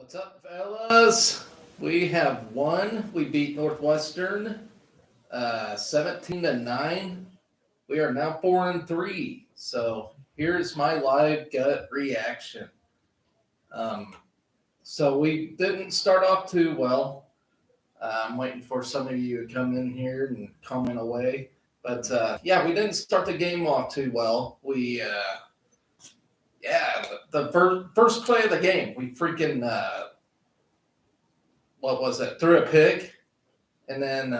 What's up, fellas? We have won. We beat Northwestern 17-9. We are now 4-3. So here's my live gut reaction. Um, so we didn't start off too well. I'm waiting for some of you to come in here and comment away. But yeah, we didn't start the game off too well. The first play of the game, we freaking what was it? Threw a pick, and then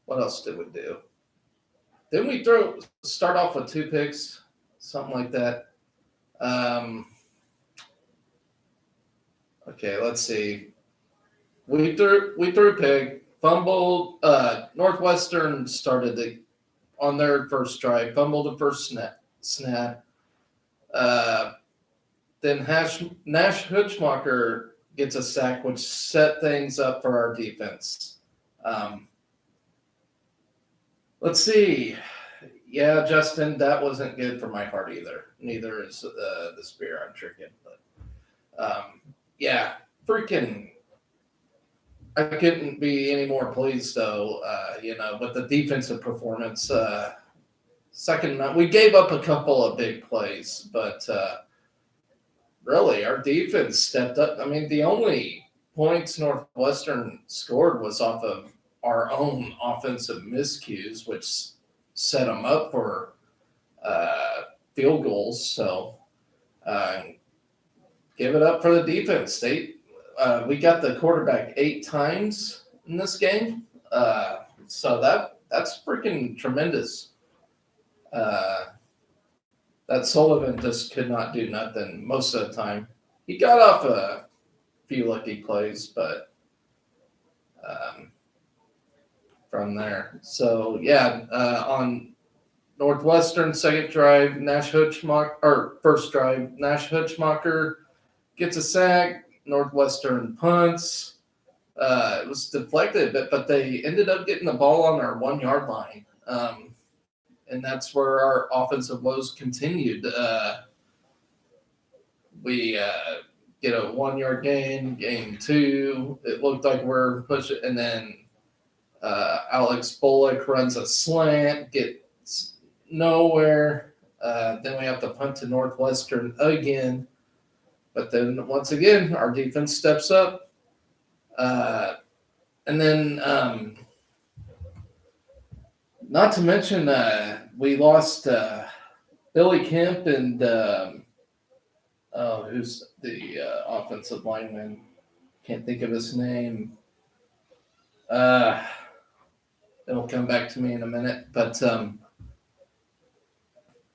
what else did we do? Didn't we start off with two picks, something like that? Um, okay, let's see. We threw a pick, fumbled. Northwestern started on their first drive, fumbled the first snap. Uh, then Nash Hutchmacher gets a sack, which set things up for our defense. Let's see. Yeah, Justin, that wasn't good for my heart either. Neither is this beer I'm drinking. But yeah, freaking, I couldn't be any more pleased though. With the defensive performance. We gave up a couple of big plays, but really our defense stepped up. I mean, the only points Northwestern scored was off of our own offensive miscues, which set them up for field goals. So give it up for the defense. We got the quarterback 8 times in this game, so that's freaking tremendous. That Sullivan just could not do nothing most of the time. He got off a few lucky plays, but from there. So yeah, on Northwestern second drive, first drive, Nash Hutchmacher gets a sack. Northwestern punts. It was deflected, but they ended up getting the ball on our 1 yard line. And that's where our offensive woes continued. We get a 1 yard gain, game 2. It looked like we're pushing, and then Alex Bullock runs a slant, gets nowhere. Then we have to punt to Northwestern again. But then once again, our defense steps up. And then, not to mention, we lost Billy Kemp and who's the offensive lineman? Can't think of his name. It'll come back to me in a minute. But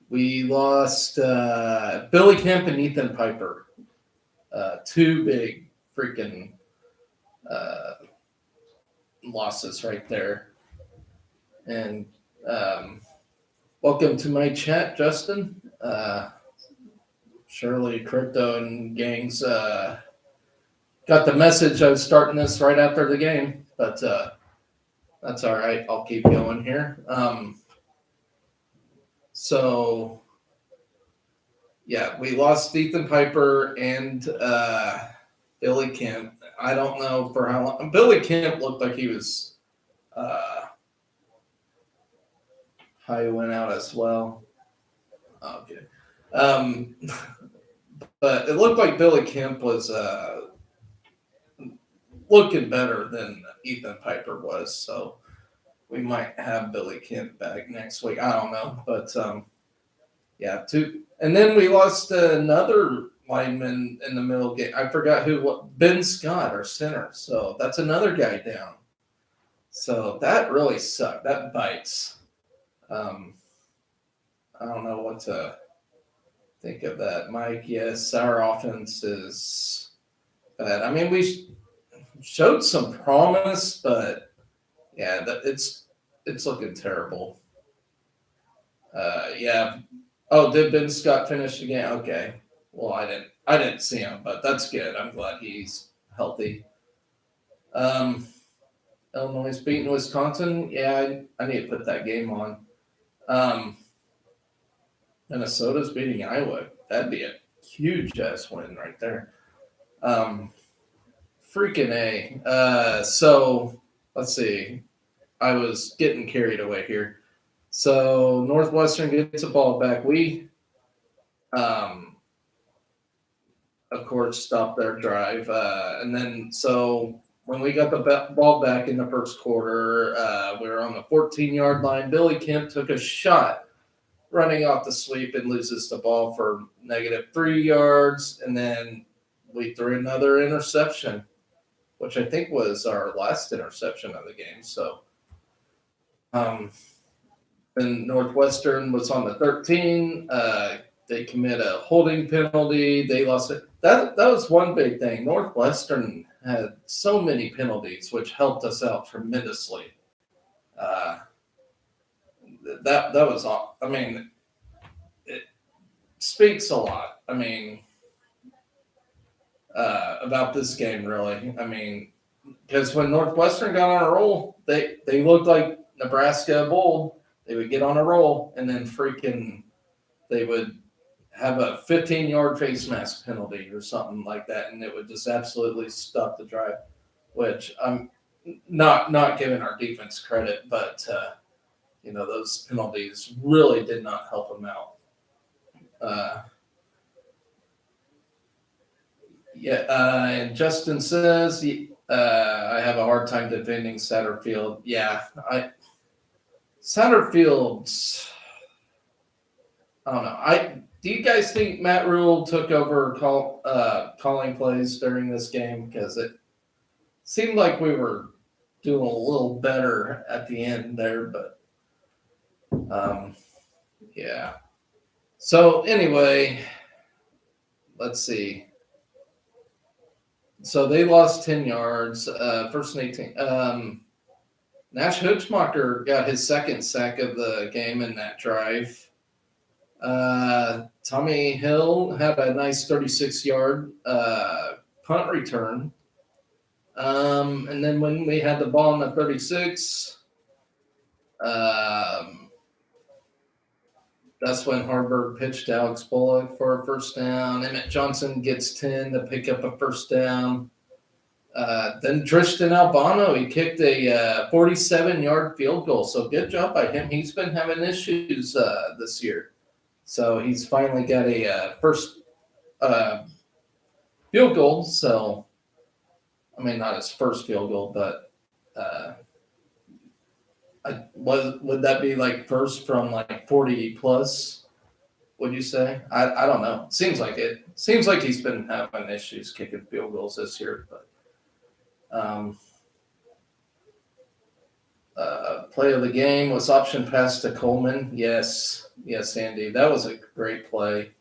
we lost Billy Kemp and Ethan Piper. 2 big freaking losses right there. And welcome to my chat, Justin. Surely Crypto and Gangs got the message I was starting this right after the game, but that's all right. I'll keep going here. So, yeah, we lost Ethan Piper and Billy Kemp. I don't know for how long. Billy Kemp looked like he was how he went out as well. Okay. But it looked like Billy Kemp was looking better than Ethan Piper was. So we might have Billy Kemp back next week. I don't know. But yeah, 2. And then we lost another lineman in the middle game. I forgot Ben Scott, our center. So that's another guy down. So that really sucked. That bites. I don't know what to think of that, Mike. Yes, our offense is bad. I mean, we showed some promise, but yeah, it's looking terrible. Yeah. Oh, did Ben Scott finish the game? Okay. Well, I didn't see him, but that's good. I'm glad he's healthy. Illinois beating Wisconsin. Yeah, I need to put that game on. Minnesota's beating Iowa. That'd be a huge ass win right there. Um, freaking A. So let's see. I was getting carried away here. So Northwestern gets a ball back. We, um, of course, stopped their drive, and then so when we got the ball back in the first quarter, we were on the 14-yard line. Billy Kemp took a shot running off the sweep and loses the ball for -3 yards, and then we threw another interception, which I think was our last interception of the game. So, then Northwestern was on the 13. They commit a holding penalty. They lost it. That was one big thing. Northwestern had so many penalties, which helped us out tremendously. Uh, that was all. I mean, it speaks a lot. I mean, about this game, really. I mean, because when Northwestern got on a roll, they looked like Nebraska Bold. They would get on a roll, and then freaking they would have a 15-yard face mask penalty or something like that, and it would just absolutely stop the drive. Which I'm not giving our defense credit, but those penalties really did not help them out. Uh, and Justin says I have a hard time defending Satterfield. Yeah, Satterfield's. I don't know. Do you guys think Matt Rule took over calling plays during this game? Because it seemed like we were doing a little better at the end there, but yeah. So anyway, let's see. So they lost 10 yards, first and 18. Nash Hutschmacher got his second sack of the game in that drive. Tommy Hill had a nice 36-yard punt return. And then when we had the ball on the 36, that's when Harburg pitched to Alex Bullock for a first down. Emmett Johnson gets 10 to pick up a first down. Then Tristan Albano, he kicked a 47-yard field goal. So good job by him. He's been having issues this year. So he's finally got a first field goal. So, I mean, not his first field goal, but would that be like first from like 40 plus? Would you say? I don't know. Seems like it. Seems like he's been having issues kicking field goals this year. But play of the game was option pass to Coleman. Yes, Andy, that was a great play.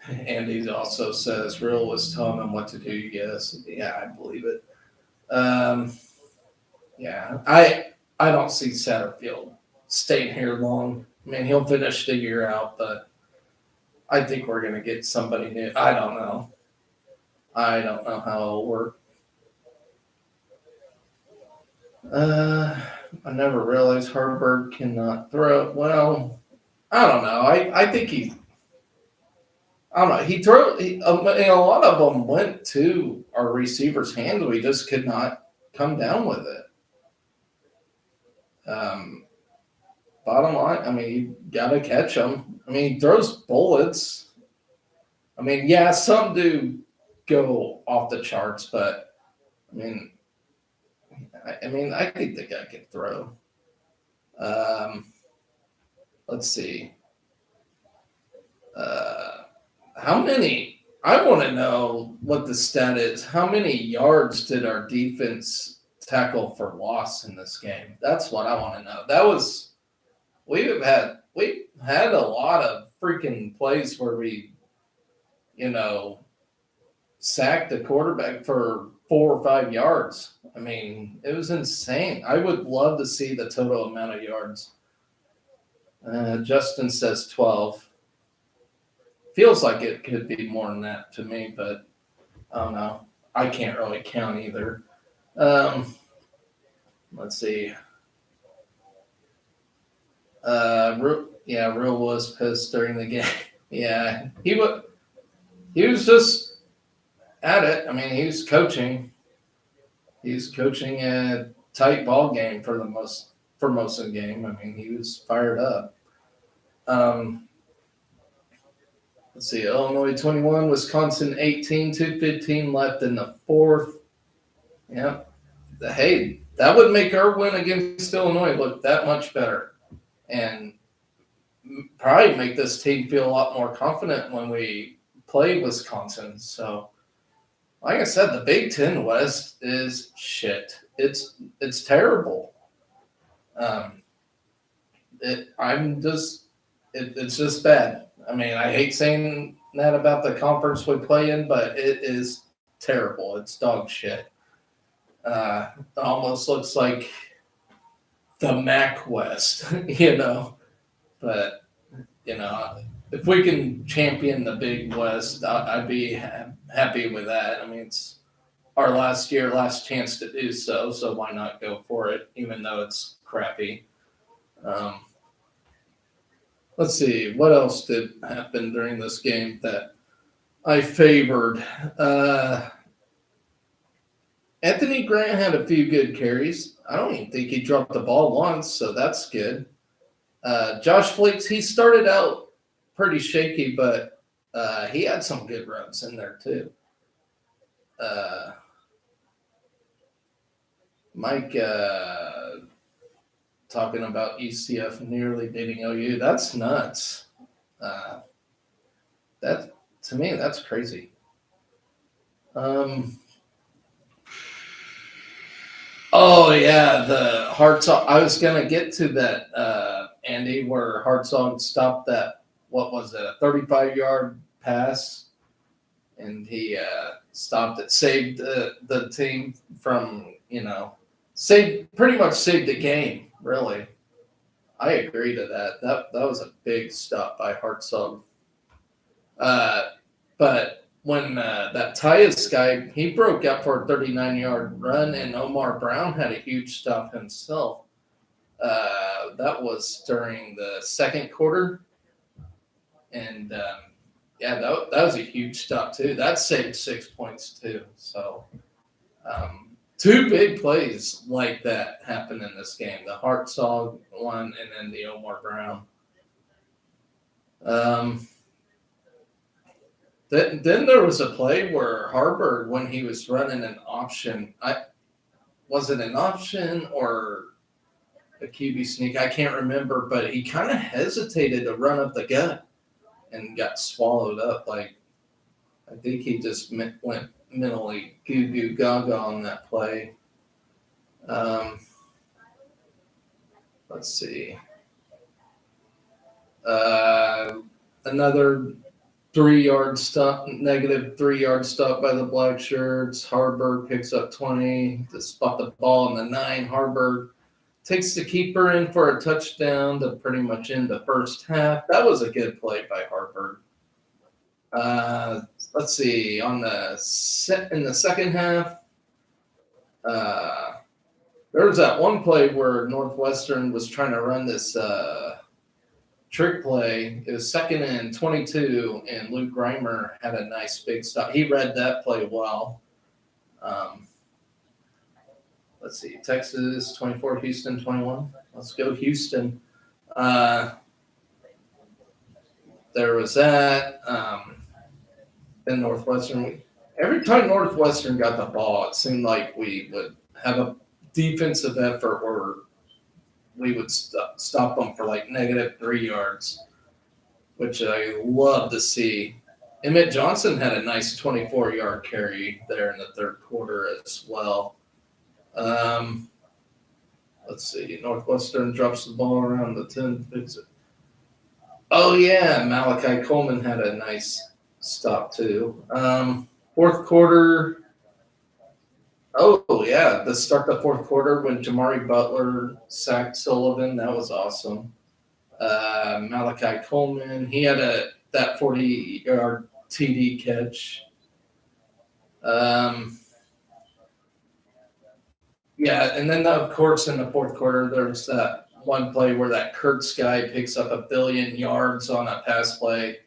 Andy also says Real was telling him what to do. Yes, yeah, I believe it. Yeah, I don't see Satterfield staying here long. I mean, he'll finish the year out, but I think we're going to get somebody new. I don't know how it'll work. I never realized Harburg cannot throw. Well, I don't know. I think I don't know. A lot of them went to our receiver's hands. We just could not come down with it. Bottom line, I mean, you got to catch them. I mean, he throws bullets. I mean, yeah, some do go off the charts, but I mean, I think the guy can throw. Let's see. How many? I want to know what the stat is. How many yards did our defense tackle for loss in this game? That's what I want to know. We've had a lot of freaking plays where we, sacked the quarterback for 4 or 5 yards. I mean, it was insane. I would love to see the total amount of yards. Justin says 12. Feels like it could be more than that to me, but I don't know. I can't really count either. Let's see. Real was pissed during the game. Yeah, he would. he was just at it. I mean, he was coaching. He's coaching a tight ball game for most of the game. I mean, he was fired up. Um, let's see, Illinois 21, Wisconsin 18, 2:15 left in the fourth. Yep. Hey, that would make our win against Illinois look that much better, and probably make this team feel a lot more confident when we play Wisconsin. So, like I said, the Big Ten West is shit. It's terrible. Um, it's just bad. I mean, I hate saying that about the conference we play in, but it is terrible. It's dog shit. It almost looks like the MAC West, you know. But if we can champion the Big West, I'd be happy with that. I mean, it's our last chance to do so. So why not go for it, even though it's crappy? Let's see, what else did happen during this game that I favored? Anthony Grant had a few good carries. I don't even think he dropped the ball once, so that's good. Josh Flakes, he started out pretty shaky, but he had some good runs in there too. Mike talking about ECF nearly beating OU. That's nuts. That to me, that's crazy. Oh yeah, the Hartzog. I was gonna get to that, Andy, where Hartzog stopped that. What was it? A 35-yard pass, and he stopped it, saved the team from pretty much saved the game. Really, I agree to that. That was a big stop by Hartzog. But when that Tyus guy, he broke out for a 39-yard run, and Omar Brown had a huge stop himself. That was during the second quarter. And, that was a huge stop, too. That saved 6 points, too. So, two big plays like that happened in this game. The Hartzog one and then the Omar Brown. Then there was a play where Harburg, when he was running an option, was it an option or a QB sneak? I can't remember, but he kind of hesitated to run up the gut and got swallowed up. Like, I think he just went mentally goo gaga on that play. Let's see. Another 3-yard stop, negative 3-yard stop by the Black Shirts. Harburg picks up 20 to spot the ball in the 9. Harburg takes the keeper in for a touchdown to pretty much end the first half. That was a good play by Harburg. Let's see. In the second half, there was that one play where Northwestern was trying to run this trick play. It was 2nd and 22, and Luke Reimer had a nice big stop. He read that play well. Let's see, Texas 24, Houston 21. Let's go Houston. There was that. Then Northwestern. Every time Northwestern got the ball, it seemed like we would have a defensive effort where we would stop them for like negative 3 yards, which I love to see. Emmett Johnson had a nice 24-yard carry there in the third quarter as well. Let's see. Northwestern drops the ball around the 10. Oh, yeah. Malachi Coleman had a nice stop, too. Fourth quarter. Oh, yeah. The start of the fourth quarter when Jamari Butler sacked Sullivan. That was awesome. Malachi Coleman, he had that 40-yard TD catch. Yeah, and then, of course, in the fourth quarter, there's that one play where that Kurtz guy picks up 1 billion yards on a pass play,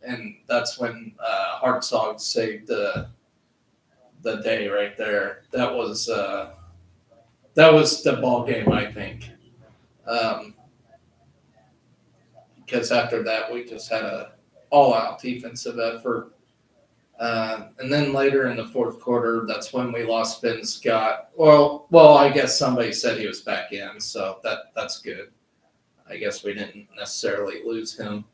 and that's when Hartzog saved the day right there. That was the ball game, I think. Um, because after that we just had a all-out defensive effort. And then later in the fourth quarter, that's when we lost Ben Scott. Well, I guess somebody said he was back in, so that's good. I guess we didn't necessarily lose him.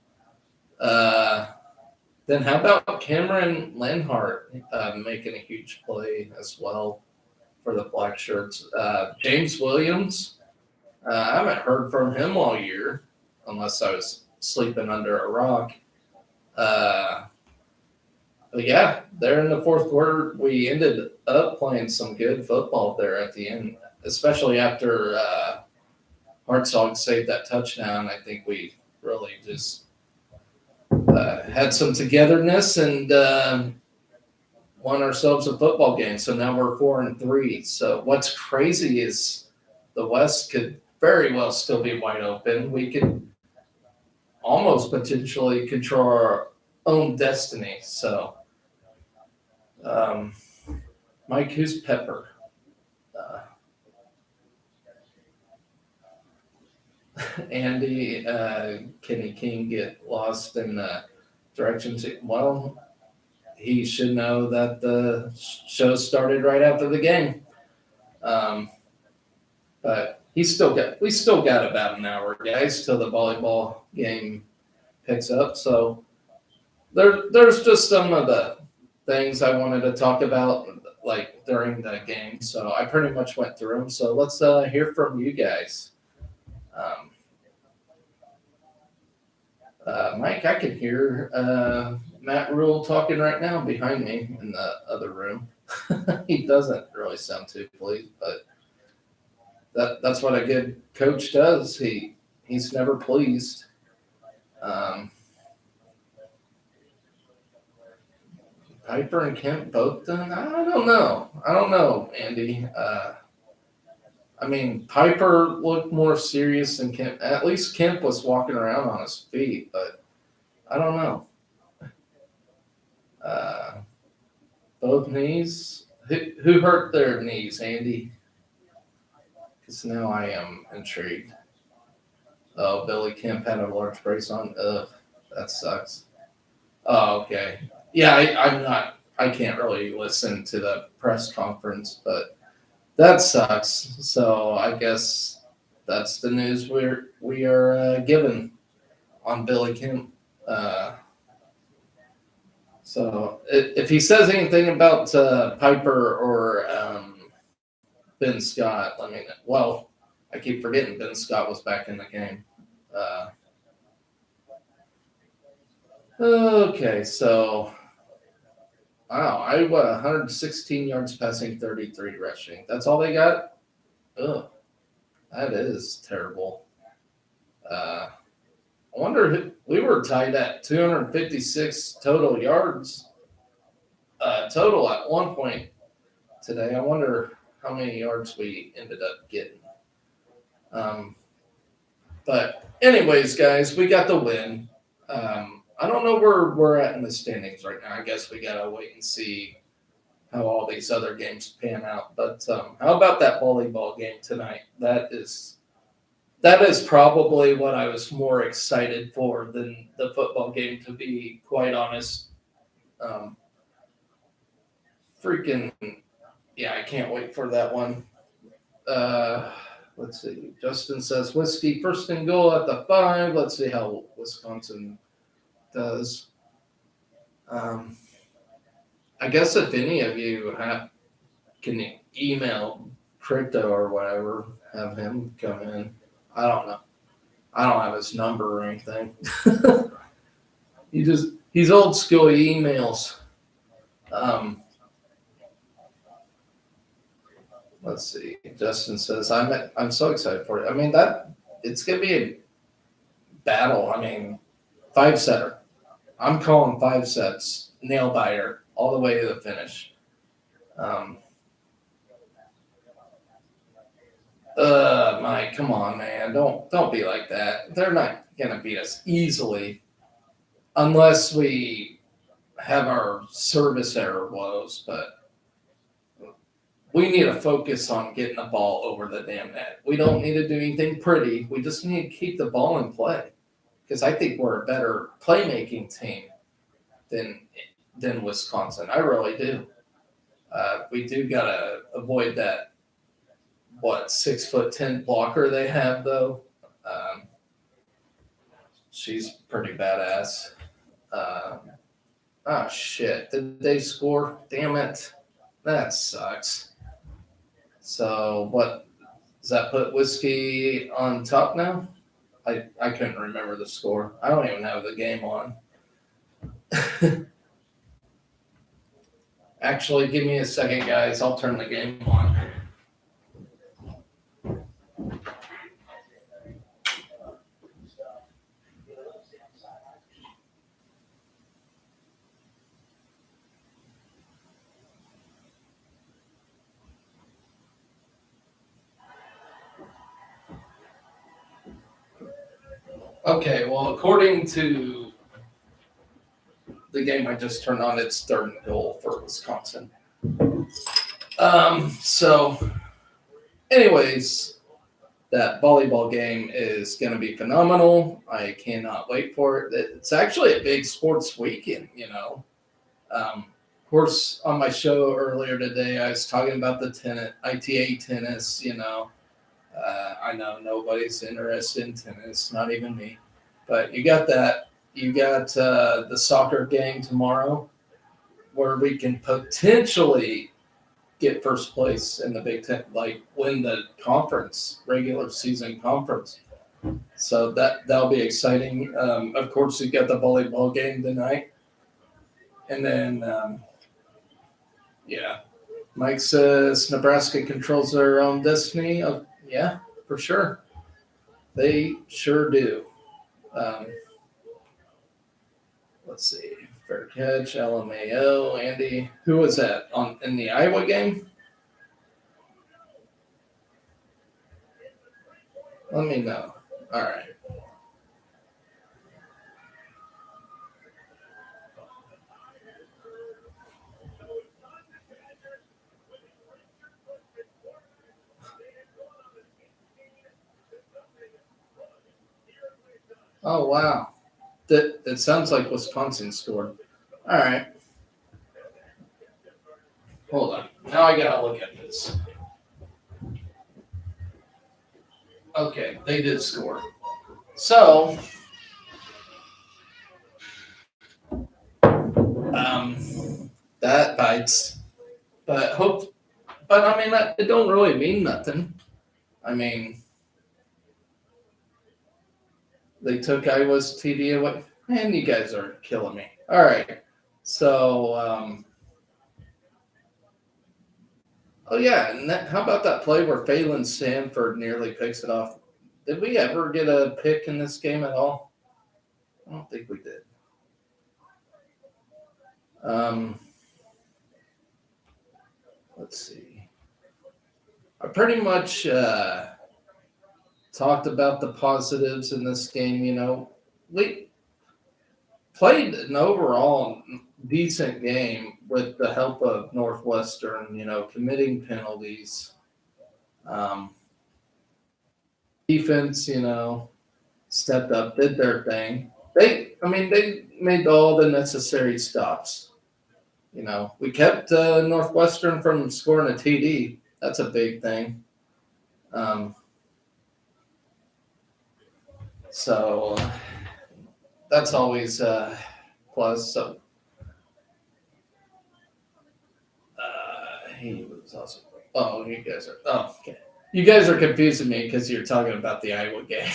Then how about Cameron Lenhart making a huge play as well for the Black Shirts? James Williams, I haven't heard from him all year, unless I was sleeping under a rock. But yeah, there in the fourth quarter, we ended up playing some good football there at the end, especially after Hartzog saved that touchdown. I think we really just had some togetherness and won ourselves a football game. So now we're 4-3. So what's crazy is the West could very well still be wide open. We could almost potentially control our own destiny. So, Mike, who's Pepper? Andy, Kenny King get lost in the directions? Well, he should know that the show started right after the game. But we still got about an hour, guys, till the volleyball game picks up. So there's just some of the things I wanted to talk about, like during the game. So I pretty much went through them. So let's hear from you guys. Mike, I can hear Matt Rule talking right now behind me in the other room. He doesn't really sound too pleased, but that's what a good coach does. He's never pleased. Piper and Kemp both done? I don't know, Andy. I mean, Piper looked more serious than Kemp. At least Kemp was walking around on his feet, but I don't know. Both knees? Who hurt their knees, Andy? Because now I am intrigued. Oh, Billy Kemp had a large brace on. Ugh, that sucks. Oh, okay. Yeah, I can't really listen to the press conference, but that sucks. So I guess that's the news we are given on Billy Kemp. So if he says anything about Piper or Ben Scott, let me know. Well, I keep forgetting Ben Scott was back in the game. Okay, so wow, Iowa 116 yards passing, 33 rushing. That's all they got? Ugh, that is terrible. I wonder we were tied at 256 total yards total at one point today. I wonder how many yards we ended up getting. But anyways, guys, we got the win. I don't know where we're at in the standings right now. I guess we gotta wait and see how all these other games pan out. But how about that volleyball game tonight? That is probably what I was more excited for than the football game, to be quite honest. Freaking yeah, I can't wait for that one. Let's see. Justin says Whiskey first and goal at the 5. Let's see how Wisconsin does. I guess if any of you can email Crypto or whatever, have him come in. I don't know. I don't have his number or anything. He's old school. He emails. Let's see. Justin says I'm so excited for it. I mean it's gonna be a battle. I mean, 5-setter. I'm calling 5 sets, nail biter, all the way to the finish. Mike, come on, man. Don't be like that. They're not gonna beat us easily. unless we have our service error woes, but we need to focus on getting the ball over the damn net. We don't need to do anything pretty. We just need to keep the ball in play, because I think we're a better playmaking team than Wisconsin. I really do. We do gotta avoid that 6'10" blocker they have though. Um, she's pretty badass. Oh shit! Did they score? Damn it! That sucks. So what does that put Whiskey on top now? I couldn't remember the score. I don't even have the game on. Actually, give me a second, guys. I'll turn the game on. Okay, well, according to the game I just turned on, it's third and goal for Wisconsin. So, anyways, that volleyball game is going to be phenomenal. I cannot wait for it. It's actually a big sports weekend, you know. Of course, on my show earlier today, I was talking about the ITA tennis, you know. I know nobody's interested in tennis, not even me. But you got that. You got the soccer game tomorrow, where we can potentially get first place in the Big Ten, like win the conference, regular season conference. So that'll be exciting. Of course, you got the volleyball game tonight, and then yeah, Mike says Nebraska controls their own destiny. Yeah, for sure, they sure do. Um, let's see. Fair catch, LMAO, Andy. Who was that in the Iowa game? Let me know. All right. Oh wow. It sounds like Wisconsin scored. All right. Hold on. Now I gotta look at this. Okay, they did score. So, that bites. But I mean, it don't really mean nothing. I mean, they took Iowa's TD away. Man, you guys are killing me. All right. So, oh yeah, and how about that play where Phelan Sanford nearly picks it off? Did we ever get a pick in this game at all? I don't think we did. Let's see. I pretty much talked about the positives in this game. You know, we played an overall decent game with the help of Northwestern. You know, committing penalties. Um, Defense, you know, stepped up, did their thing. They made all the necessary stops. You know, we kept Northwestern from scoring a TD. That's a big thing. So that's always a plus. So he was also. Oh, you guys are. Oh, okay. You guys are confusing me because you're talking about the Iowa game.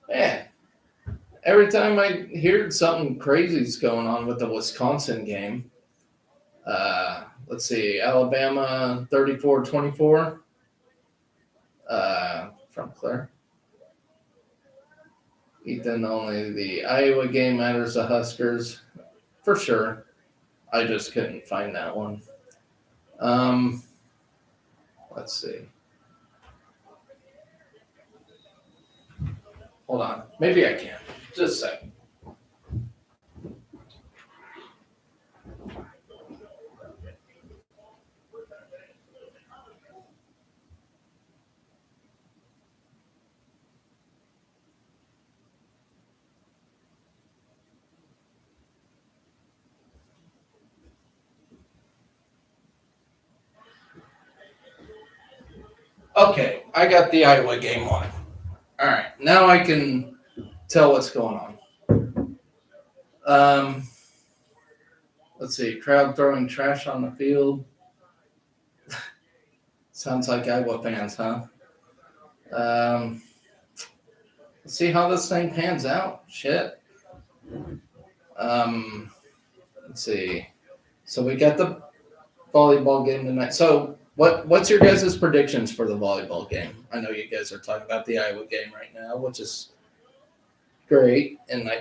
Man, every time I hear something crazy's going on with the Wisconsin game, let's see, Alabama 34-24 from Claire. Ethan, only the Iowa game matters to Huskers. For sure. I just couldn't find that one. Let's see. Hold on. Maybe I can. Just a second. Okay, I got the Iowa game on. All right, now I can tell what's going on. Let's see, crowd throwing trash on the field. Sounds like Iowa fans, huh? Let's see how this thing pans out. Shit. Let's see. So we got the volleyball game tonight. So what's your guys' predictions for the volleyball game? I know you guys are talking about the Iowa game right now, which is great. And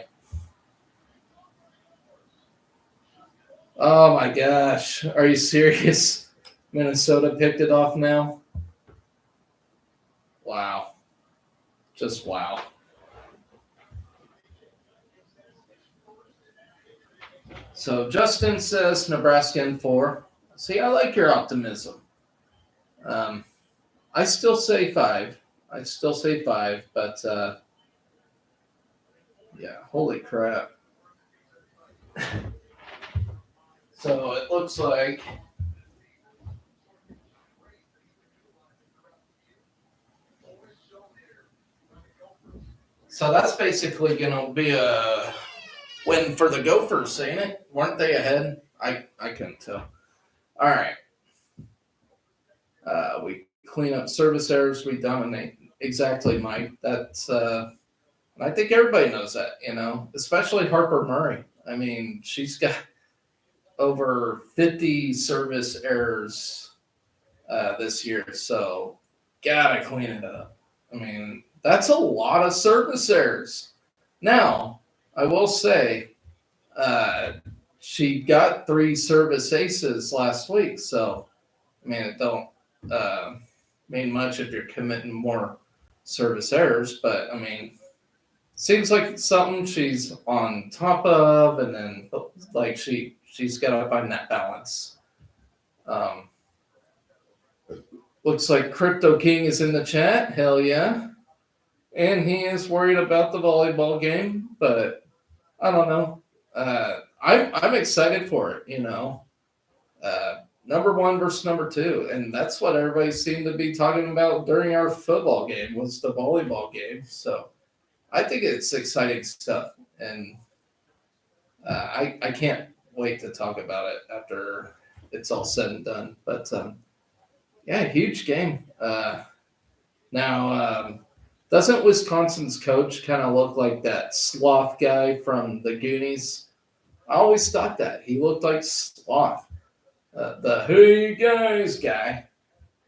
oh my gosh, are you serious? Minnesota picked it off now? Wow. Just wow. So Justin says Nebraska in 4. See, I like your optimism. I still say 5. But yeah, holy crap. So it looks like so that's basically going to be a win for the Gophers, ain't it? Weren't they ahead? I couldn't tell. All right. We clean up service errors. We dominate. Exactly, Mike. That's I think everybody knows that, especially Harper Murray. I mean, she's got over 50 service errors this year, so gotta clean it up. I mean, that's a lot of service errors. Now, I will say, she got 3 service aces last week, so I mean, it don't mean much if you're committing more service errors, but I mean, seems like it's something she's on top of, and then like she's got to find that balance. Looks like Crypto King is in the chat. Hell yeah. And he is worried about the volleyball game, but I don't know. I'm excited for it, number 1 versus number 2, and that's what everybody seemed to be talking about during our football game was the volleyball game. So I think it's exciting stuff, and I can't wait to talk about it after it's all said and done. But yeah, huge game. Now, doesn't Wisconsin's coach kind of look like that sloth guy from the Goonies? I always thought that he looked like Sloth, the "Hey guys" guy.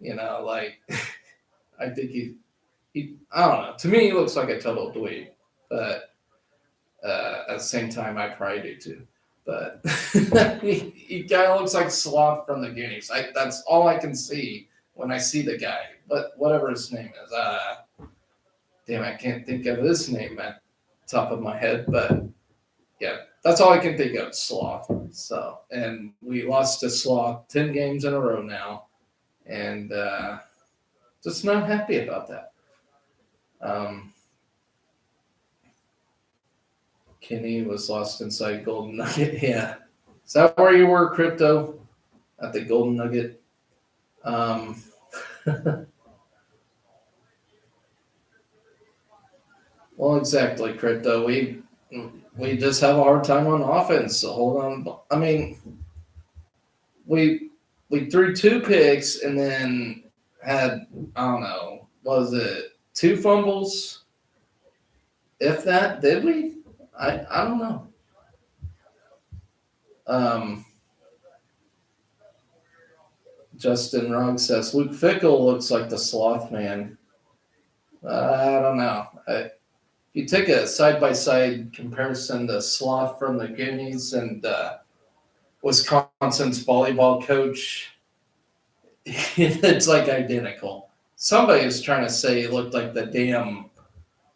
Like I think he I don't know. To me, he looks like a total dweeb, but at the same time, I probably do too. But he kind of looks like Sloth from the Goonies. That's all I can see when I see the guy. But whatever his name is, damn, I can't think of his name at the top of my head. But yeah, that's all I can think of, Sloth. So, and we lost to Sloth 10 games in a row now, and just not happy about that. Kenny was lost inside Golden Nugget. Yeah. Is that where you were, Crypto? At the Golden Nugget? Well, exactly, Crypto. We just have a hard time on offense. So hold on. I mean, we threw 2 picks and then had, I don't know, was it 2 fumbles? If that, did we? I don't know. Justin Rugg says Luke Fickle looks like the Sloth man. I don't know. If you take a side-by-side comparison to Sloth from the Goonies and Wisconsin's volleyball coach, it's like identical. Somebody was trying to say he looked like the damn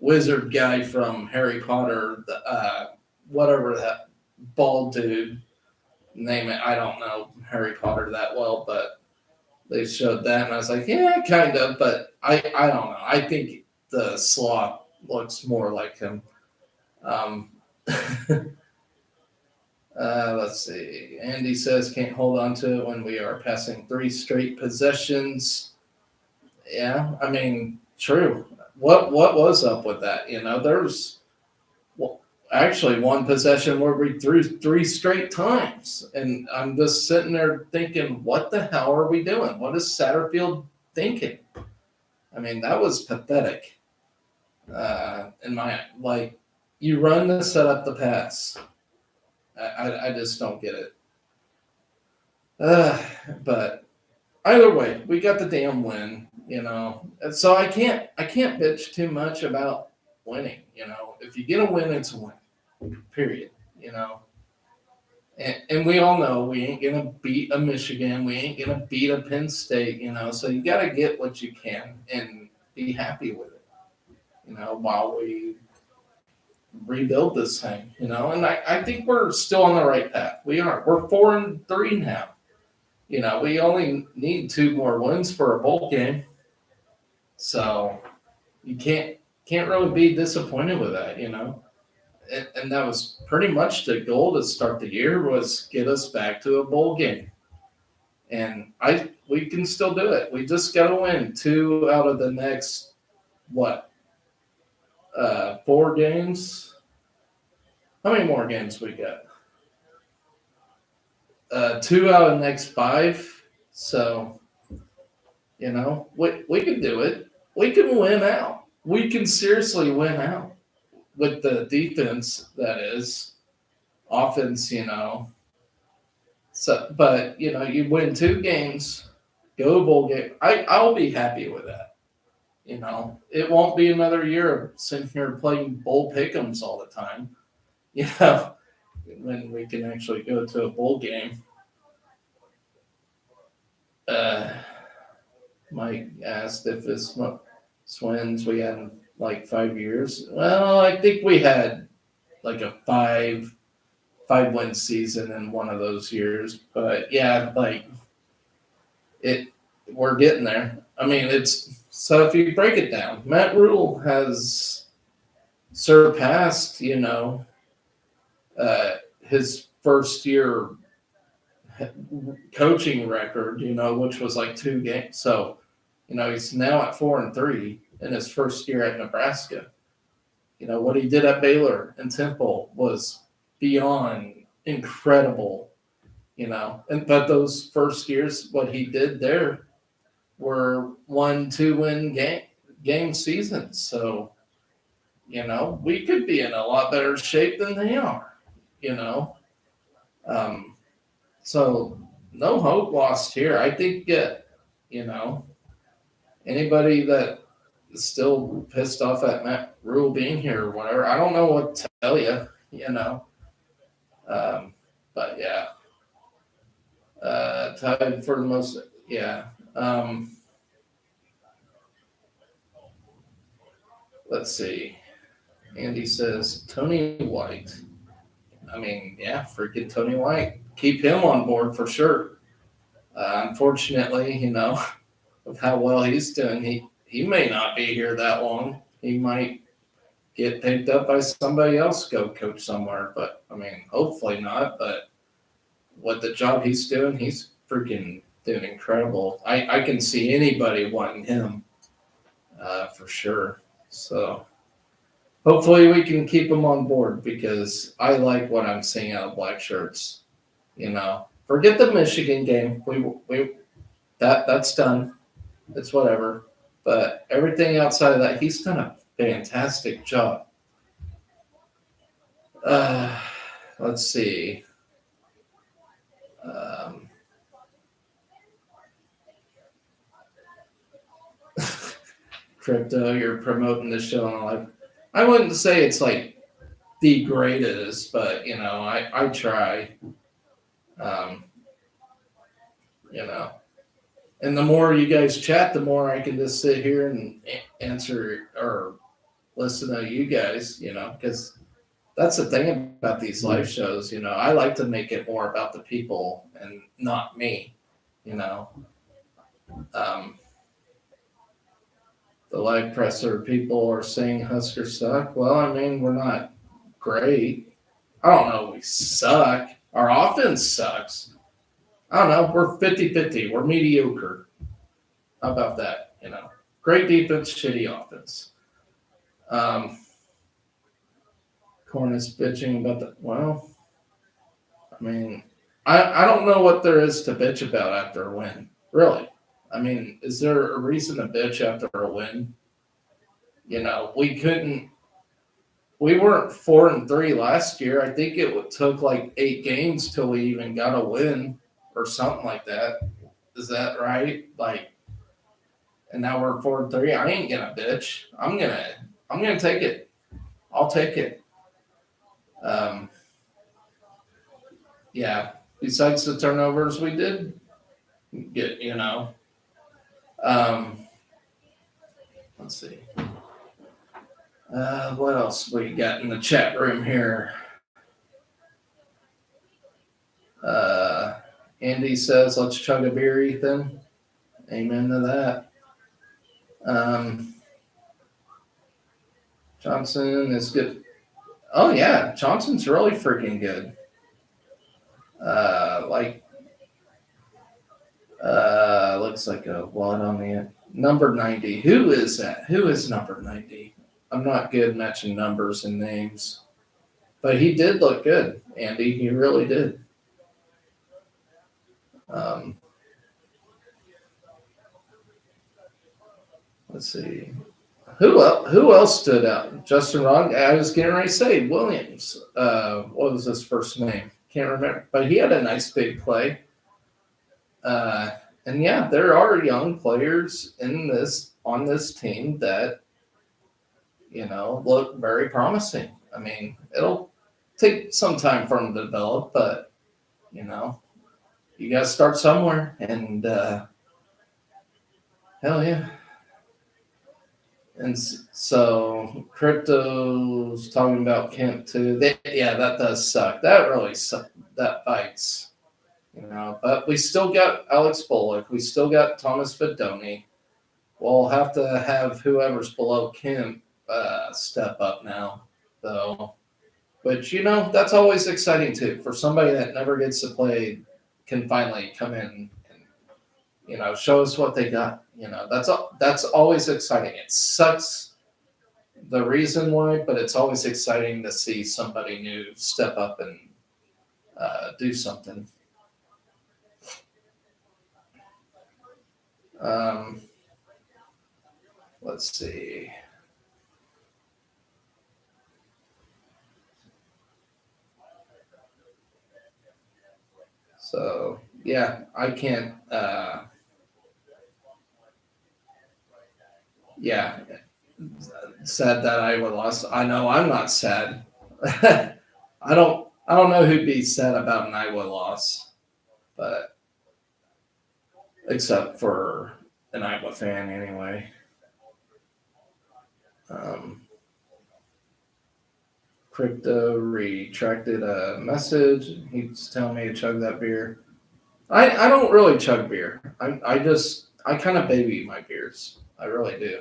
wizard guy from Harry Potter, whatever that bald dude name it. I don't know Harry Potter that well, but they showed that, and I was like, yeah, kind of, but I don't know. I think the sloth looks more like him. Um, let's see. Andy says can't hold on to it when we are passing 3 straight possessions. Yeah, I mean, true. What was up with that? There's actually one possession where we threw 3 straight times, and I'm just sitting there thinking, what the hell are we doing? What is Satterfield thinking? I mean, that was pathetic. In my you run to set up the pass. I just don't get it. But either way, we got the damn win, And so I can't bitch too much about winning, If you get a win, it's a win. Period. And we all know we ain't gonna beat a Michigan, we ain't gonna beat a Penn State, So you gotta get what you can and be happy with it, while we rebuild this thing, And I think we're still on the right path. We are. We're 4-3 now. We only need 2 more wins for a bowl game. So you can't really be disappointed with that, And that was pretty much the goal to start the year, was get us back to a bowl game. And we can still do it. We just got to win 2 out of the next, 4 games? How many more games we got? 2 out of the next 5. So, we can do it. We can win out. We can seriously win out with the defense, that is. Offense, So, but, you win 2 games, go bowl game. I'll be happy with that. It won't be another year of sitting here playing bowl pick'ems all the time, when we can actually go to a bowl game. Mike asked if this Swins we had in 5 years. Well, I think we had a 5-win season in one of those years. But yeah, we're getting there. I mean, so if you break it down, Matt Rule has surpassed, his first year coaching record, which was 2 games. So, he's now at 4-3 in his first year at Nebraska. What he did at Baylor and Temple was beyond incredible, but those first years, what he did there were 1-2 win game seasons. So, we could be in a lot better shape than they are, So no hope lost here. I think anybody that is still pissed off at Matt Rule being here or whatever, I don't know what to tell you, But yeah, tied for the most. Yeah. Let's see. Andy says Tony White. I mean, yeah, freaking Tony White. Keep him on board for sure. Unfortunately, with how well he's doing, he may not be here that long. He might get picked up by somebody else, go coach somewhere. But I mean, hopefully not. But what the job he's doing, he's freaking doing incredible. I can see anybody wanting him for sure. So hopefully we can keep him on board, because I like what I'm seeing out of Black Shirts. Forget the Michigan game. That's done. It's whatever. But everything outside of that, he's done a fantastic job. Let's see. Crypto, you're promoting the show on live. I wouldn't say it's the greatest, but I try. And the more you guys chat, the more I can just sit here and answer or listen to you guys, because that's the thing about these live shows. I like to make it more about the people and not me. You know, um, the live presser people are saying Huskers suck. Well, I mean, we're not great. I don't know. We suck. Our offense sucks. I don't know. We're 50-50. We're mediocre. How about that? Great defense, shitty offense. Corn is bitching about that. Well, I mean, I don't know what there is to bitch about after a win. Really. I mean, is there a reason to bitch after a win? We weren't 4-3 last year. I think it took like 8 games till we even got a win or something like that. Is that right? And now we're 4-3. I ain't gonna bitch. I'm gonna take it. I'll take it. Yeah. Besides the turnovers we did get, let's see. What else we got in the chat room here? Andy says, let's chug a beer, Ethan. Amen to that. Johnson is good. Oh, yeah. Johnson's really freaking good. Looks like a what on the number 90. Who is that? Who is number 90? I'm not good matching numbers and names. But he did look good, Andy. He really did. Let's see. Who else stood out? Justin Rogg. I was getting ready to say Williams. What was his first name? Can't remember. But he had a nice big play. And yeah, there are young players on this team that look very promising. I mean, it'll take some time for them to develop, but you got to start somewhere. And hell yeah. And so Crypto's talking about Kent too. That does suck. That really sucks. That bites. But we still got Alex Bullock. We still got Thomas Fedoni. We'll have to have whoever's below Kent step up now, though. But that's always exciting too. For somebody that never gets to play, can finally come in and show us what they got. That's always exciting. It sucks the reason why, but it's always exciting to see somebody new step up and do something. Let's see. So yeah, I can't. Yeah, sad that Iowa lost. I know I'm not sad. I don't know who'd be sad about an Iowa loss, but except for an Iowa fan anyway. Crypto retracted a message. He's telling me to chug that beer. I don't really chug beer. I kind of baby my beers. I really do.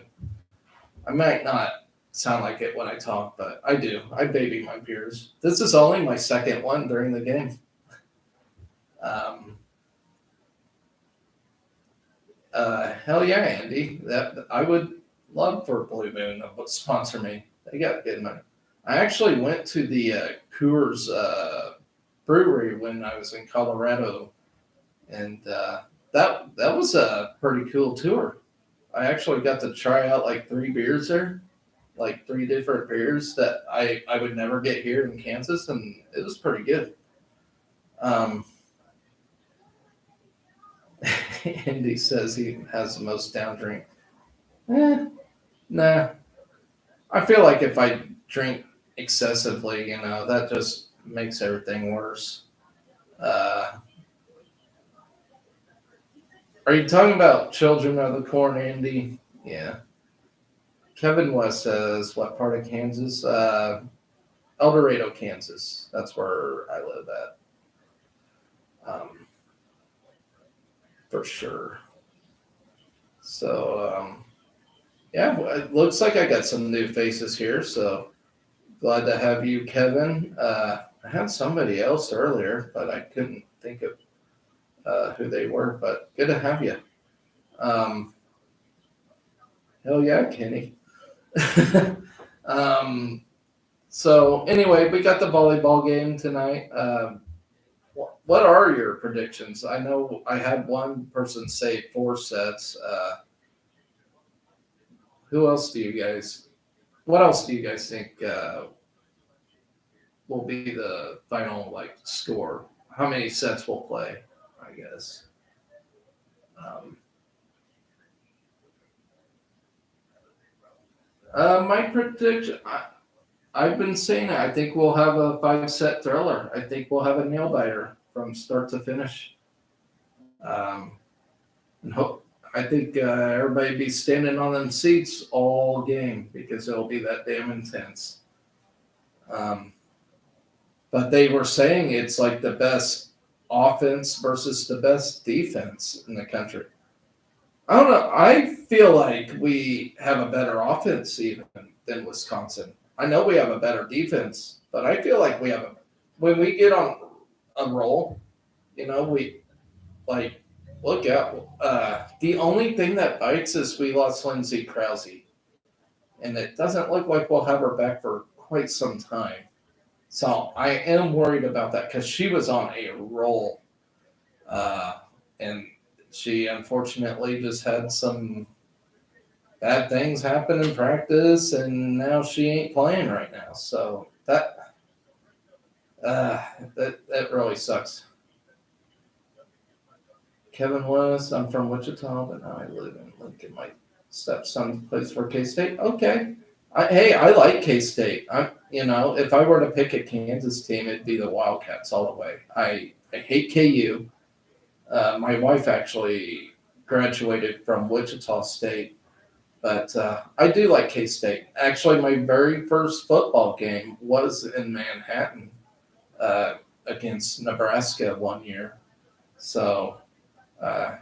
I might not sound like it when I talk, but I do. I baby my beers. This is only my second one during the game. Hell yeah, Andy. That I would love for Blue Moon to sponsor me. They got good money. I actually went to the Coors brewery when I was in Colorado, and that was a pretty cool tour. I actually got to try out like 3 beers there, like 3 different beers that I would never get here in Kansas, and it was pretty good. Andy says he has the most down drink. Nah. I feel like if I drink excessively, that just makes everything worse. Are you talking about Children of the Corn, Andy? Yeah. Kevin West says, what part of Kansas? El Dorado, Kansas. That's where I live at. For sure. So, yeah, it looks like I got some new faces here. So glad to have you, Kevin. I had somebody else earlier, but I couldn't think of who they were. But good to have you. Hell yeah, Kenny. So anyway, we got the volleyball game tonight. What are your predictions? I know I had one person say 4 sets. Who else do you guys? What else do you guys think will be the final score? How many sets we'll play? I guess. Um, my prediction. I've been saying it. I think we'll have a 5-set thriller. I think we'll have a nail biter from start to finish. And hope I think everybody be standing on them seats all game because it'll be that damn intense. But they were saying it's like the best offense versus the best defense in the country. I don't know. I feel like we have a better offense even than Wisconsin. I know we have a better defense, but I feel like we have when we get on a roll, we look out. The only thing that bites is we lost Lindsay Krause, and it doesn't look like we'll have her back for quite some time. So I am worried about that because she was on a roll, and she unfortunately just had some bad things happen in practice, and now she ain't playing right now. So that really sucks. Kevin West, I'm from Wichita, but now I live in Lincoln. My stepson plays for K-State. Okay. I like K-State. If I were to pick a Kansas team, it'd be the Wildcats all the way. I hate KU. My wife actually graduated from Wichita State, but I do like K-State. Actually, my very first football game was in Manhattan against Nebraska one year. So, outside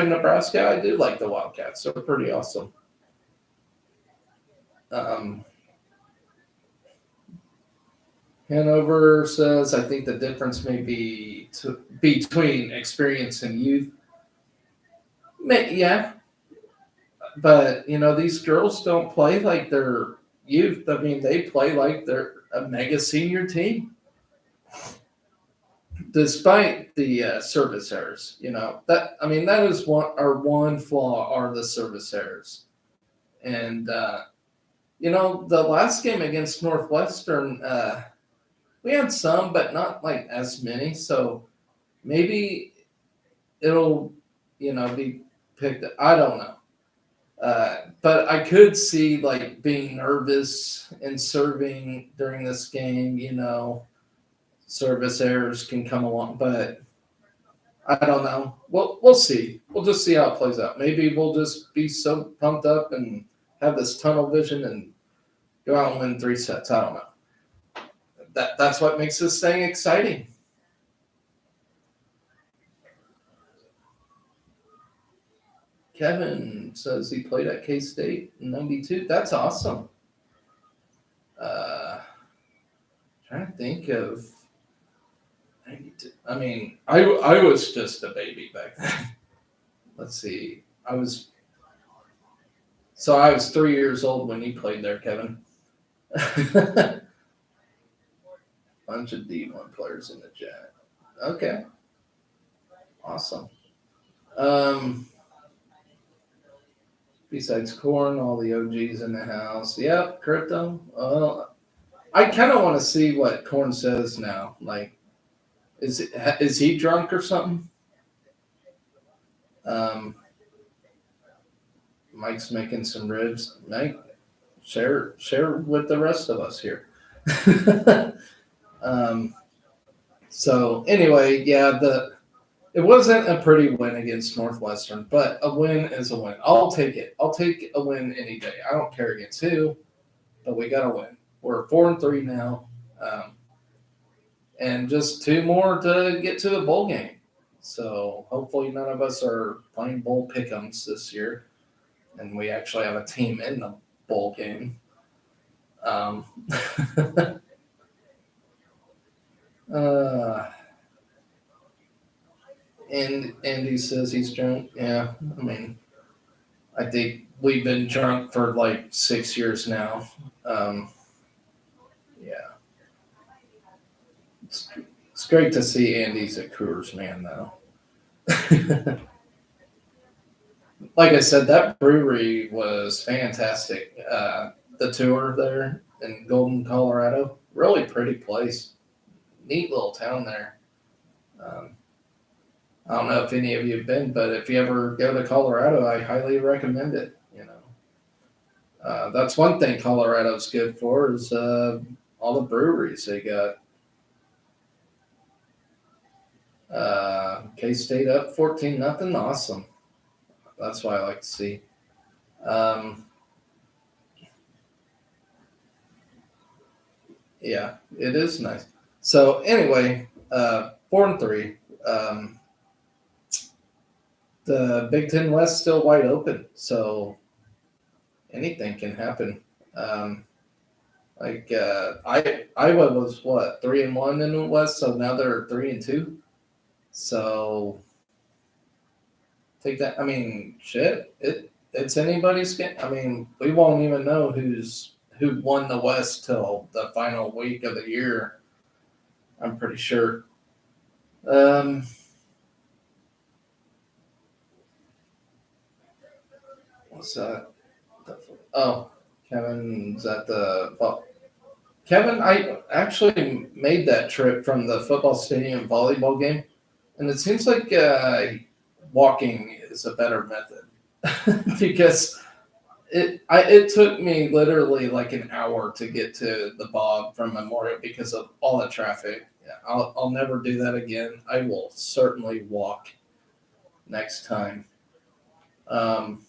Nebraska, I do like the Wildcats. They're pretty awesome. Hanover says, I think the difference may be between experience and youth. Yeah, but these girls don't play like they're youth. I mean, they play like they're a mega senior team, despite the service errors. That is one flaw are the service errors, and the last game against Northwestern. We had some, but not like as many. So maybe it'll, be picked. I don't know. But I could see being nervous and serving during this game. Service errors can come along, but I don't know. We'll see. We'll just see how it plays out. Maybe we'll just be so pumped up and have this tunnel vision and go out and win 3 sets. I don't know. That's what makes this thing exciting. Kevin says he played at K-State in '92. That's awesome. Trying to think of 92. I mean, I was just a baby back then. Let's see. I was 3 years old when you played there, Kevin. Bunch of D1 players in the chat. Okay. Awesome. Besides Corn, all the OGs in the house. Yep, Crypto. I kind of want to see what Corn says now. Is he drunk or something? Mike's making some ribs. Mike, share with the rest of us here. So anyway, yeah, It wasn't a pretty win against Northwestern, but a win is a win. I'll take it. I'll take a win any day. I don't care against who, but we got to win. We're 4-3 now, and just two more to get to the bowl game. So hopefully none of us are playing bowl pick'ems this year, and we actually have a team in the bowl game. Um, uh, and Andy says he's drunk. Yeah, I mean, I think we've been drunk for like 6 years now. Um, yeah, it's, it's great to see Andy's a Coors man, though. Like I said, that brewery was fantastic. The tour there in Golden, Colorado, really pretty place. Neat little town there. Um, I don't know if any of you have been, but if you ever go to Colorado, I highly recommend it. That's one thing Colorado's good for is all the breweries they got. K State up 14-0. Awesome. That's what I like to see. Um, yeah, it is nice. So anyway, 4-3. The Big Ten West still wide open, so anything can happen. Um, Iowa was what 3-1 in the West, so now they're 3-2. So take that. I mean, shit. It's anybody's game. I mean, we won't even know who won the West till the final week of the year. I'm pretty sure. Um, what's that? Oh, Kevin's at the. Well, Kevin, I actually made that trip from the football stadium volleyball game, and it seems like walking is a better method because it took me literally like an hour to get to the bog from Memorial because of all the traffic. Yeah, I'll never do that again. I will certainly walk next time. Um,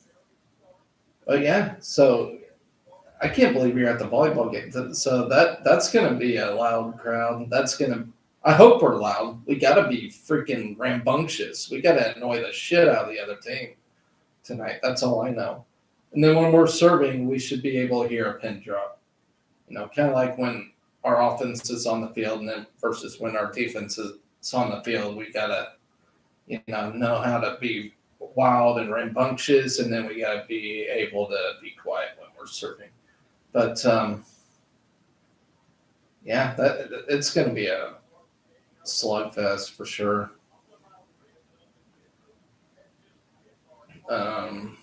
but yeah, so I can't believe you're at the volleyball game. So that's gonna be a loud crowd. That's gonna. I hope we're loud. We gotta be freaking rambunctious. We gotta annoy the shit out of the other team tonight. That's all I know. And then when we're serving, we should be able to hear a pin drop. Kind of like when our offense is on the field, and then versus when our defense is on the field, we gotta know how to be wild and rambunctious, and then we gotta be able to be quiet when we're serving. But yeah, that it's gonna be a slugfest for sure. Um,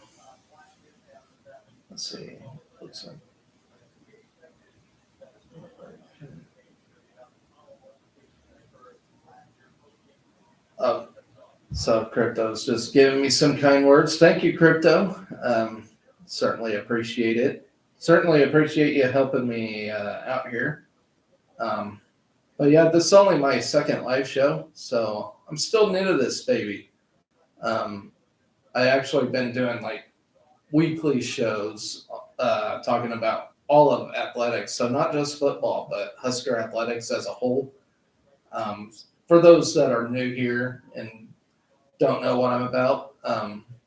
let's see. Looks like. Oh, so Crypto's just giving me some kind words. Thank you, Crypto. Certainly appreciate it. Certainly appreciate you helping me out here. Um, but yeah, this is only my second live show, so I'm still new to this baby. Um, I actually been doing like weekly shows talking about all of athletics, so not just football, but Husker athletics as a whole. Um, for those that are new here and don't know what I'm about.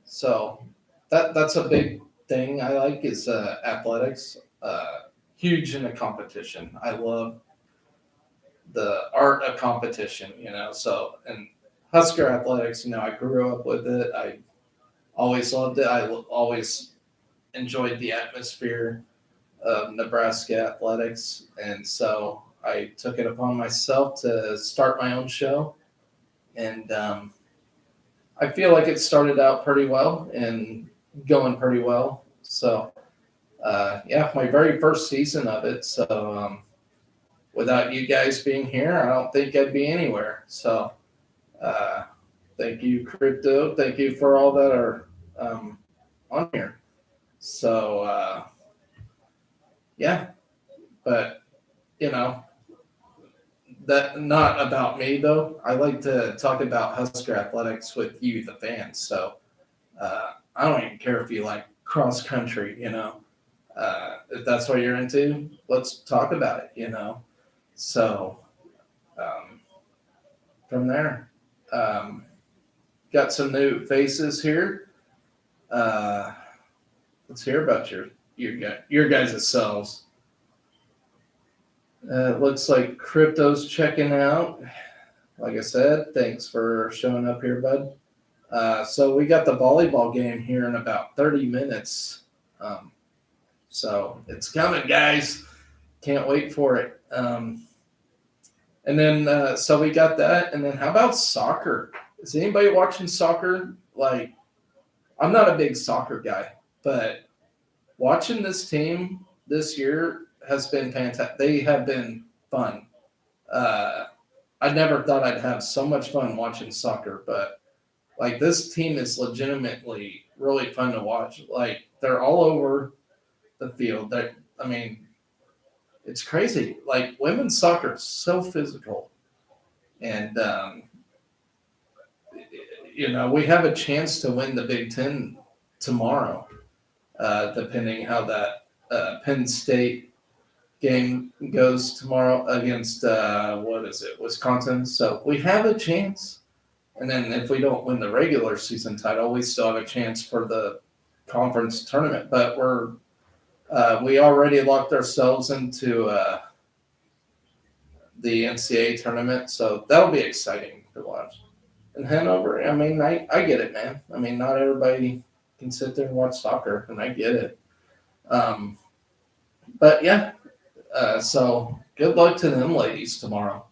So that's a big thing I like is athletics. Huge in a competition. I love the art of competition. So and Husker athletics. I grew up with it. I always loved it. I always enjoyed the atmosphere of Nebraska athletics, and so I took it upon myself to start my own show, and I feel like it started out pretty well and going pretty well. So, yeah, my very first season of it. So, without you guys being here, I don't think I'd be anywhere. So, uh, thank you, Crypto. Thank you for all that are on here. So, yeah, but you know, that not about me though. I like to talk about Husker athletics with you, the fans. So I don't even care if you like cross country. If that's what you're into, let's talk about it. So um, from there, um, got some new faces here. Uh, let's hear about your guys' selves. It looks like Crypto's checking out. Like I said, thanks for showing up here, bud. So we got the volleyball game here in about 30 minutes. So it's coming, guys. Can't wait for it. And then, so we got that. And then how about soccer? Is anybody watching soccer? Like, I'm not a big soccer guy, but watching this team this year has been fantastic. They have been fun. Uh, I never thought I'd have so much fun watching soccer, but like this team is legitimately really fun to watch. Like they're all over the field. I mean, it's crazy. Like women's soccer is so physical, and we have a chance to win the Big Ten tomorrow, depending how that Penn State game goes tomorrow against what is it, Wisconsin. So we have a chance. And then if we don't win the regular season title, we still have a chance for the conference tournament. But we already locked ourselves into the NCAA tournament, so that'll be exciting to watch. And Hanover, I mean, I get it, man. I mean, not everybody can sit there and watch soccer, and I get it. But yeah, so good luck to them ladies tomorrow.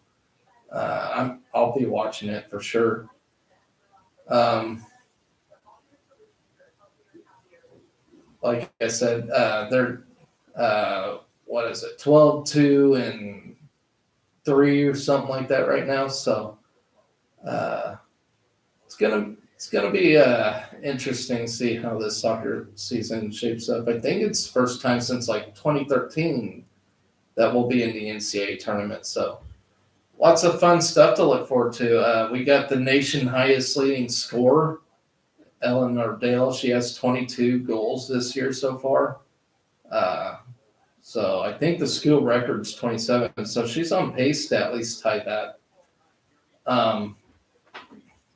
I'll be watching it for sure. Like I said, they're what is it, 12-2 and 3 or something like that right now. So it's gonna be interesting to see how this soccer season shapes up. I think it's first time since like 2013 that we'll be in the NCAA tournament. So lots of fun stuff to look forward to. We got the nation highest leading scorer, Eleanor Dale. She has 22 goals this year so far. So I think the school record's 27. So she's on pace to at least tie that.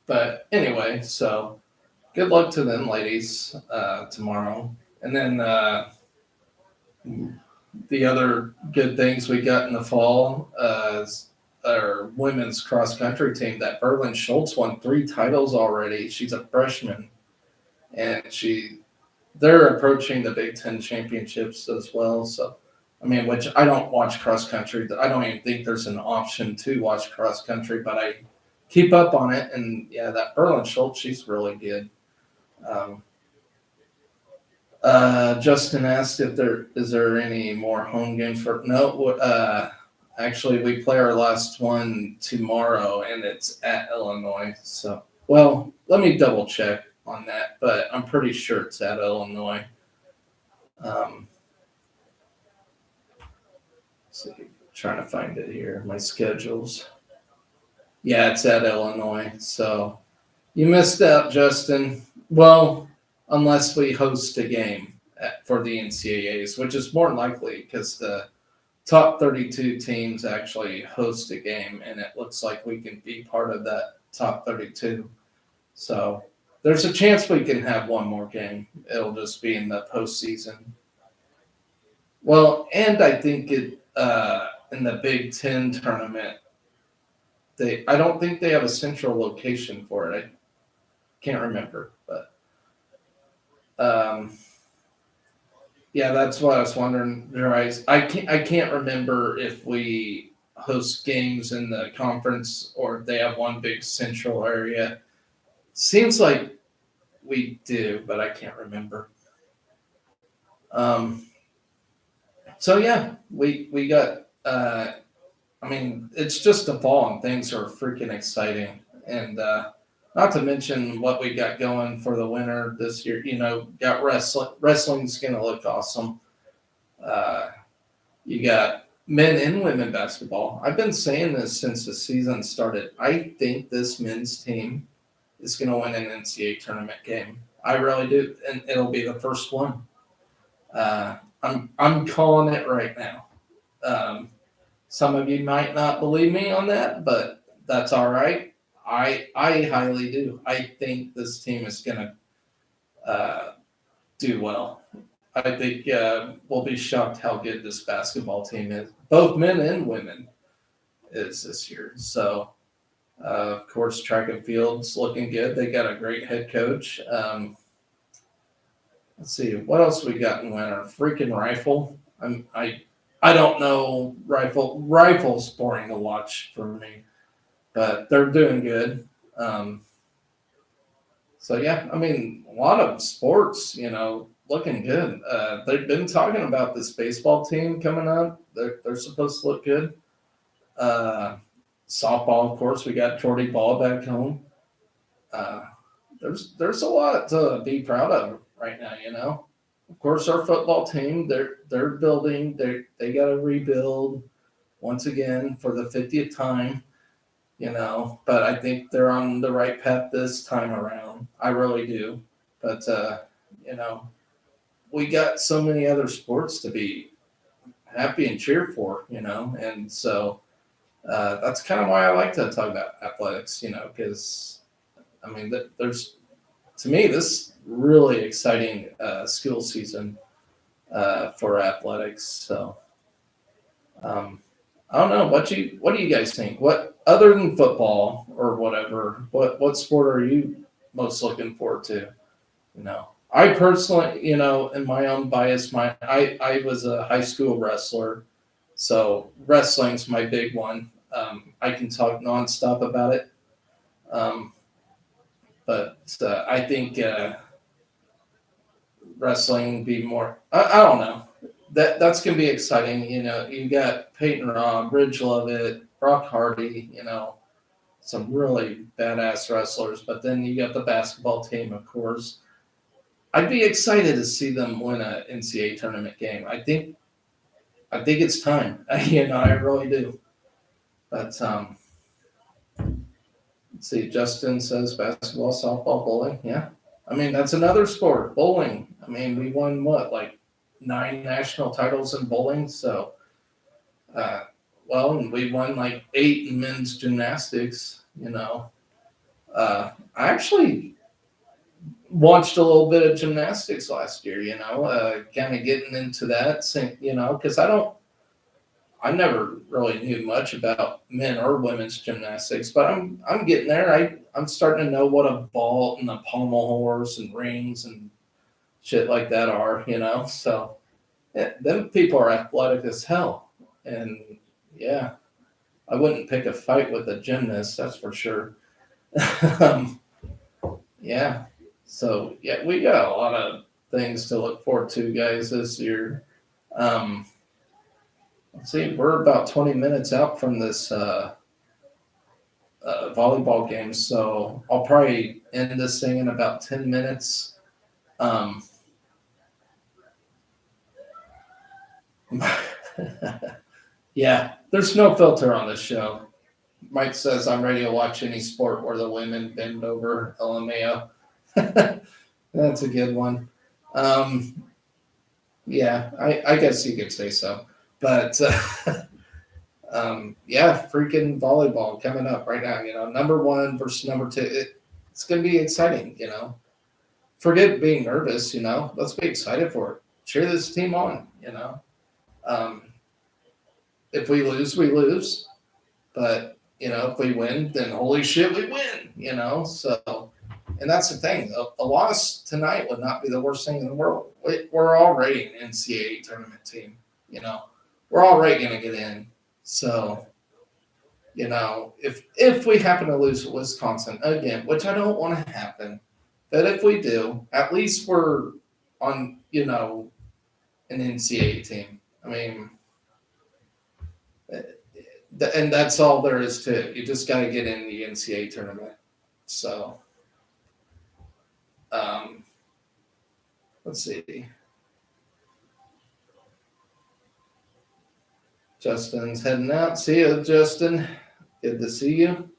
But anyway, so good luck to them ladies tomorrow. And then the other good things we got in the fall is our women's cross country team. That Berlin Schultz won 3 titles already. She's a freshman, and they're approaching the Big Ten championships as well. So, I mean, which I don't watch cross country. I don't even think there's an option to watch cross country, but I keep up on it. And yeah, that Berlin Schultz, she's really good. Justin asked if there is any more home games for no. Actually, we play our last one tomorrow, and it's at Illinois. So, well, let me double check on that, but I'm pretty sure it's at Illinois. See, trying to find it here. My schedules. Yeah, it's at Illinois. So you missed out, Justin. Well, unless we host a game for the NCAAs, which is more likely because the top 32 teams actually host a game, and it looks like we can be part of that top 32. So there's a chance we can have one more game. It'll just be in the postseason. Well, and I think in the Big Ten tournament, I don't think they have a central location for it. I can't remember, but yeah, that's what I was wondering. I can't remember if we host games in the conference or if they have one big central area. Seems like we do, but I can't remember. So yeah, we got. I mean, it's just the fall and things are freaking exciting, and not to mention what we got going for the winter this year. Got wrestling. Wrestling's gonna look awesome. You got men and women basketball. I've been saying this since the season started. I think this men's team is going to win an NCAA tournament game. I really do, and it'll be the first one. I'm calling it right now. Um, some of you might not believe me on that, but that's all right. I highly do. I think this team is going to do well. I think we'll be shocked how good this basketball team is, both men and women, is this year. So, of course, track and field's looking good. They got a great head coach. Let's see what else we got in winter. Freaking rifle. I don't know rifle. Rifle's boring to watch for me, but they're doing good. Um, so yeah, I mean a lot of sports, looking good. They've been talking about this baseball team coming up. They're supposed to look good. Uh, Softball, of course, we got Jordy Ball back home. Uh, there's a lot to be proud of right now. Of course, our football team they're building. They got to rebuild once again for the 50th time. But I think they're on the right path this time around. I really do. But you know, we got so many other sports to be happy and cheer for. And so that's kind of why I like to talk about athletics. Because I mean, there's to me this really exciting school season for athletics. So um, I don't know what do you guys think? What other than football or whatever? What sport are you most looking forward to? I personally, in my own bias, I was a high school wrestler, so wrestling's my big one. I can talk nonstop about it, um, but I think wrestling be more. I don't know. That's gonna be exciting. You got Peyton Robb, Ridge Lovett, Brock Hardy. Some really badass wrestlers. But then you got the basketball team, of course. I'd be excited to see them win a NCAA tournament game. I think it's time. I really do. But let's see. Justin says basketball, softball, bowling. Yeah, I mean that's another sport. Bowling. I mean we won what like 9 national titles in bowling. So uh, and we won like 8 in men's gymnastics. I actually watched a little bit of gymnastics last year, kind of getting into that, because I never really knew much about men or women's gymnastics, but I'm getting there. I'm starting to know what a vault and a pommel horse and rings and shit like that are, So them people are athletic as hell, and yeah, I wouldn't pick a fight with a gymnast, that's for sure. um, yeah, so yeah, we got a lot of things to look forward to, guys, this year. Um, let's see, we're about 20 minutes out from this volleyball game, so I'll probably end this thing in about 10 minutes. Um, yeah, there's no filter on this show. Mike says I'm ready to watch any sport where the women bend over LMAO. That's a good one. Um, yeah, I guess you could say so. But yeah, freaking volleyball coming up right now. Number one versus number two. It's going to be exciting. Forget being nervous. Let's be excited for it. Cheer this team on. Um, if we lose, we lose. But if we win, then holy shit, we win. So. And that's the thing. A loss tonight would not be the worst thing in the world. We're already an NCAA tournament team. We're already going to get in. So, if we happen to lose to Wisconsin again, which I don't want to happen, but if we do, at least we're on, an NCAA team. I mean, and that's all there is to it. You just got to get in the NCAA tournament. So, um, let's see. Justin's heading out. See you, Justin. Good to see you.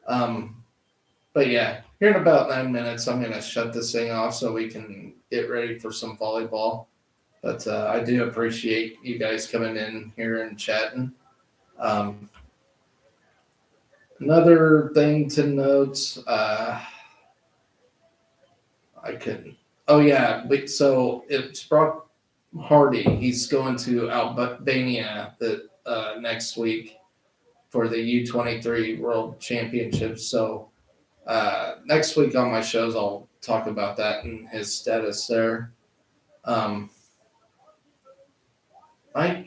But yeah, here in about 9 minutes, I'm going to shut this thing off so we can get ready for some volleyball. But I do appreciate you guys coming in here and chatting. Another thing to note, I couldn't. Oh yeah, so it's Brock Hardy. He's going to Albania next week for the U23 World Championships. So next week on my shows, I'll talk about that and his status there. I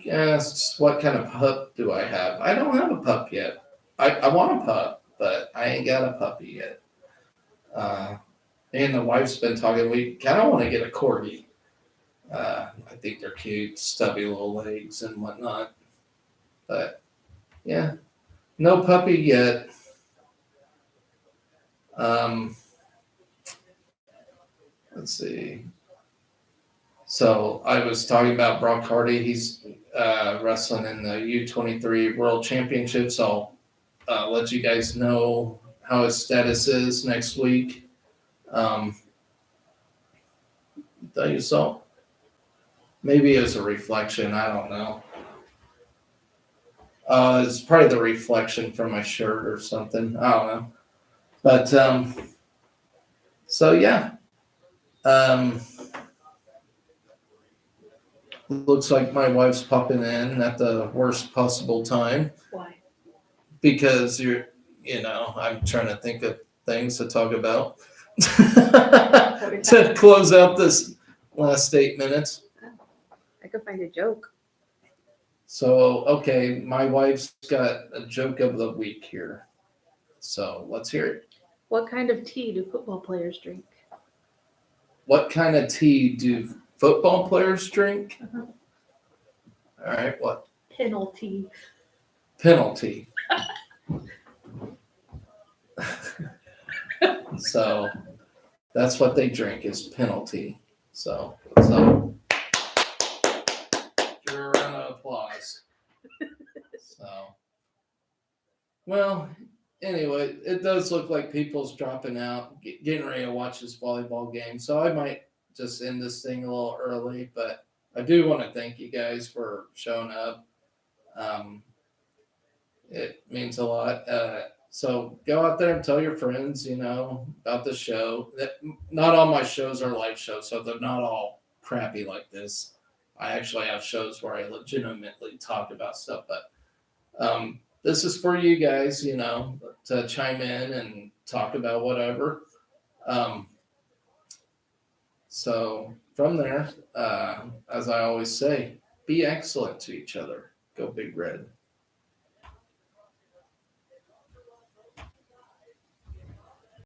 asked, what kind of pup do I have? I don't have a pup yet. I want a pup, but I ain't got a puppy yet. Me and the wife's been talking. We kind of want to get a corgi. I think they're cute, stubby little legs and whatnot. But yeah, no puppy yet. Let's see. So I was talking about Brock Hardy. He's wrestling in the U23 World Championships. I'll let you guys know how his status is next week. Tell you so. Maybe it's a reflection. I don't know. It's probably the reflection from my shirt or something. I don't know. But so yeah. Looks like my wife's popping in at the worst possible time. Why? Because I'm trying to think of things to talk about to close out this last 8 minutes. I could find a joke. So, okay, my wife's got a joke of the week here. So let's hear it. What kind of tea do football players drink? What kind of tea do football players drink? Uh-huh. All right, what? Penalty. Penalty. So that's what they drink is penalty. So let's give her a round of applause. So, well, anyway, it does look like people's dropping out, getting ready to watch this volleyball game. So I might just end this thing a little early, but I do want to thank you guys for showing up. It means a lot. So go out there and tell your friends, about the show. Not all my shows are live shows, so they're not all crappy like this. I actually have shows where I legitimately talk about stuff, but this is for you guys, to chime in and talk about whatever. So from there, as I always say, be excellent to each other. Go Big Red.